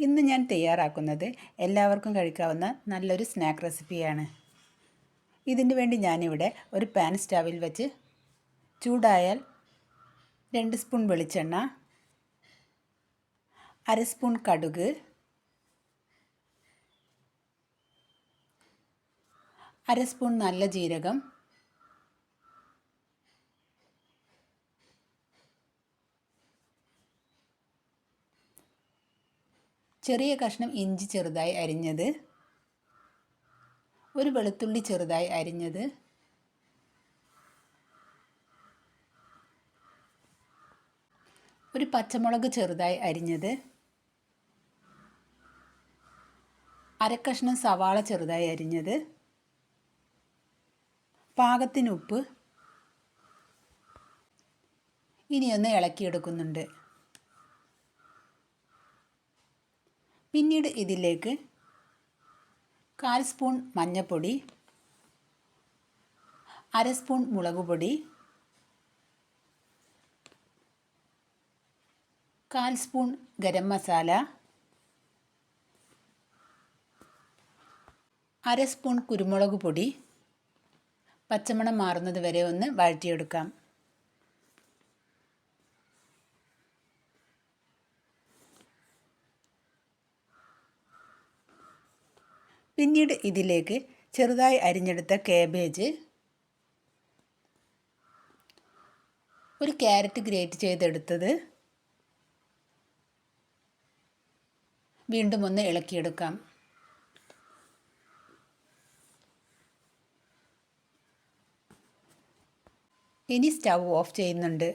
ഇന്ന് ഞാൻ തയ്യാറാക്കുന്നത് എല്ലാവർക്കും കഴിക്കാവുന്ന നല്ലൊരു സ്നാക്ക് റെസിപ്പിയാണ്. ഇതിന് വേണ്ടി ഞാനിവിടെ ഒരു പാൻ സ്റ്റവിൽ വെച്ച് ചൂടായാൽ 2 സ്പൂൺ വെളിച്ചെണ്ണ, 1/2 സ്പൂൺ കടുക്, 1/2 സ്പൂൺ നല്ല ജീരകം, ചെറിയ കഷ്ണം ഇഞ്ചി ചെറുതായി അരിഞ്ഞത്, ഒരു വെളുത്തുള്ളി ചെറുതായി അരിഞ്ഞത്, ഒരു പച്ചമുളക് ചെറുതായി അരിഞ്ഞത്, 1/2 കഷ്ണം സവാള ചെറുതായി അരിഞ്ഞത്, പാകത്തിന് ഉപ്പ്. ഇനിയൊന്ന് ഇളക്കിയെടുക്കുന്നുണ്ട്. പിന്നീട് ഇതിലേക്ക് 1/4 സ്പൂൺ മഞ്ഞൾപ്പൊടി, 1/2 സ്പൂൺ മുളക് പൊടി, 1/4 സ്പൂൺ ഗരം മസാല, 1/2 സ്പൂൺ കുരുമുളക് പൊടി, പച്ചമണം മാറുന്നത് വരെ ഒന്ന് വഴറ്റിയെടുക്കാം. പിന്നീട് ഇതിലേക്ക് ചെറുതായി അരിഞ്ഞെടുത്ത കാബേജ്, ഒരു ക്യാരറ്റ് ഗ്രേറ്റ് ചെയ്തെടുത്തത് വീണ്ടും ഒന്ന് ഇളക്കിയെടുക്കാം. ഇനി സ്റ്റൗ ഓഫ് ചെയ്യുന്നുണ്ട്.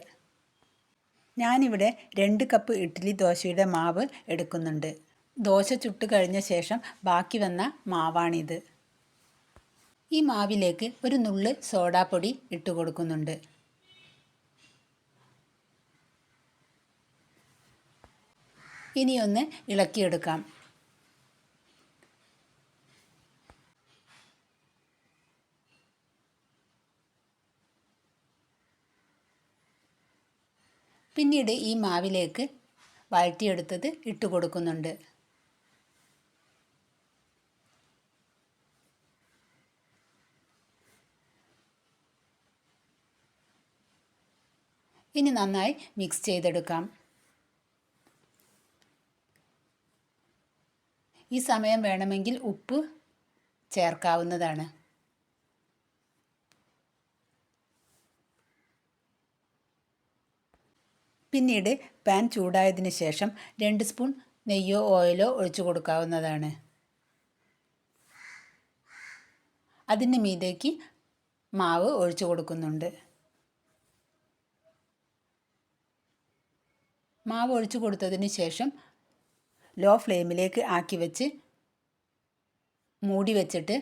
ഞാനിവിടെ 2 കപ്പ് ഇഡ്ഡലി ദോശയുടെ മാവ് എടുക്കുന്നുണ്ട്. ദോശ ചുട്ട് കഴിഞ്ഞ ശേഷം ബാക്കി വന്ന മാവാണിത്. ഈ മാവിലേക്ക് ഒരു നുള്ള് സോഡാപ്പൊടി ഇട്ട് കൊടുക്കുന്നുണ്ട്. ഇനിയൊന്ന് ഇളക്കിയെടുക്കാം. പിന്നീട് ഈ മാവിലേക്ക് വഴറ്റിയെടുത്തത് ഇട്ട് കൊടുക്കുന്നുണ്ട്. ഇനി നന്നായി മിക്സ് ചെയ്തെടുക്കാം. ഈ സമയം വേണമെങ്കിൽ ഉപ്പ് ചേർക്കാവുന്നതാണ്. പിന്നീട് പാൻ ചൂടായതിനു ശേഷം 2 സ്പൂൺ നെയ്യോ ഓയിലോ ഒഴിച്ചു കൊടുക്കാവുന്നതാണ്. അതിന് മീതേക്ക് മാവ് ഒഴിച്ചു കൊടുക്കുന്നുണ്ട്. മാവ് ഒഴിച്ചു കൊടുത്തതിന് ശേഷം ലോ ഫ്ലെയിമിലേക്ക് ആക്കി വെച്ച് മൂടി വെച്ചിട്ട്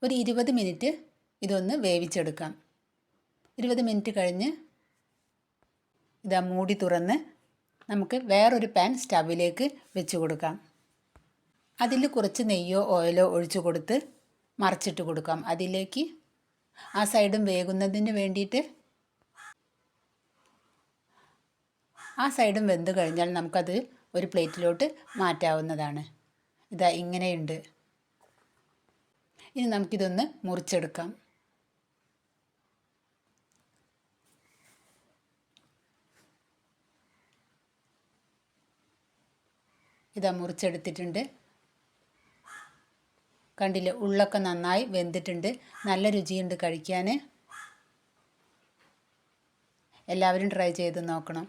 ഒരു 20 മിനിറ്റ് ഇതൊന്ന് വേവിച്ചെടുക്കാം. 20 മിനിറ്റ് കഴിഞ്ഞ് ഇതാ മൂടി തുറന്ന് നമുക്ക് വേറൊരു പാൻ സ്റ്റവിലേക്ക് വെച്ച് കൊടുക്കാം. അതിൽ കുറച്ച് നെയ്യോ ഓയിലോ ഒഴിച്ചു കൊടുത്ത് മറിച്ചിട്ട് കൊടുക്കാം. അതിലേക്ക് ആ സൈഡും വേകുന്നതിന് വേണ്ടിയിട്ട്. ആ സൈഡും വെന്ത് കഴിഞ്ഞാൽ നമുക്കത് ഒരു പ്ലേറ്റിലോട്ട് മാറ്റാവുന്നതാണ്. ഇതാ ഇങ്ങനെയുണ്ട്. ഇനി നമുക്കിതൊന്ന് മുറിച്ചെടുക്കാം. ഇതാ മുറിച്ചെടുത്തിട്ടുണ്ട്. കണ്ടില്ലേ, ഉള്ളൊക്കെ നന്നായി വെന്തിട്ടുണ്ട്. നല്ല രുചിയുണ്ട് കഴിക്കാൻ. എല്ലാവരും ട്രൈ ചെയ്ത് നോക്കണം.